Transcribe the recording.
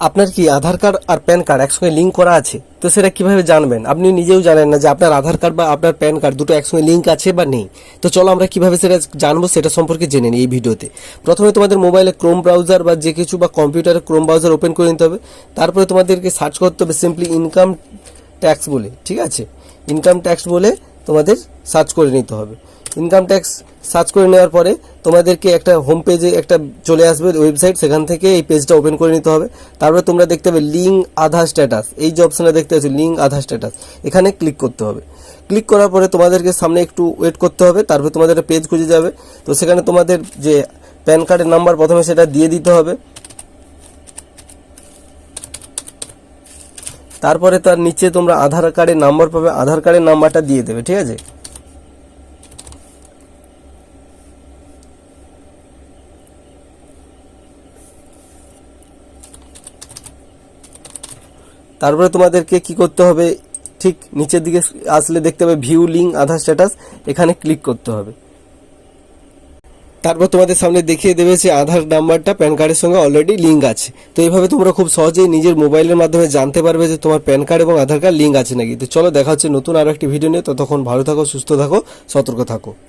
আপনার কি আধার কার্ড আর pan card একসঙ্গে লিঙ্ক করা আছে? তো সেটা কিভাবে জানবেন? আপনি নিজেও জানেন না যে আপনার আধার কার্ড বা আপনার প্যান কার্ড দুটো একসঙ্গে লিঙ্ক আছে বা নেই। তো চলো আমরা কিভাবে সেটা জানবো সেটা সম্পর্কে জেনে নিই এই ভিডিওতে। প্রথমে তোমাদের মোবাইলে ক্রোম ব্রাউজার বা যে কিছু বা কম্পিউটারে ক্রোম ব্রাউজার ওপেন করে নিতে হবে। তারপরে তোমাদেরকে সার্চ করতে হবে সিম্পলি ইনকাম ট্যাক্স বলে, ঠিক আছে? ইনকাম ট্যাক্স বলে তোমাদের সার্চ করে নিতে হবে। ইনকাম ট্যাক্স সার্চ করে নেওয়ার পরে তোমাদেরকে একটা হোম পেজে একটা চলে আসবে ওয়েবসাইট, সেখান থেকে এই পেজটা ওপেন করে নিতে হবে। তারপরে তোমরা দেখতে পাবে লিঙ্ক আধার স্ট্যাটাস, এই যে অপশানটা দেখতে পাচ্ছ লিঙ্ক আধার স্ট্যাটাস, এখানে ক্লিক করতে হবে। ক্লিক করার পরে তোমাদেরকে সামনে একটু ওয়েট করতে হবে, তারপরে তোমাদের একটা পেজ খুঁজে যাবে। তো সেখানে তোমাদের যে প্যান কার্ডের নাম্বার প্রথমে সেটা দিয়ে দিতে হবে। তারপরে তার নিচে তোমরা আধার কার্ডের নাম্বার পাবে, আধার কার্ডের নাম্বারটা দিয়ে দেবে, ঠিক আছে? তারপরে তোমাদেরকে কি করতে হবে, ঠিক নিচের দিকে আসলে দেখতে হবে ভিউ লিঙ্ক আধার স্ট্যাটাস, এখানে ক্লিক করতে হবে। তারপর তোমাদের সামনে দেখিয়ে দেবে যে আধার নাম্বারটা প্যান কার্ডের সঙ্গে অলরেডি লিঙ্ক আছে। তো এইভাবে তোমরা খুব সহজেই নিজের মোবাইলের মাধ্যমে জানতে পারবে যে তোমার প্যান কার্ড এবং আধার কার্ড লিঙ্ক আছে নাকি। তো চলো দেখা হচ্ছে নতুন আরো একটি ভিডিও নিয়ে। ততক্ষণ ভালো থাকো, সুস্থ থাকো, সতর্ক থাকো।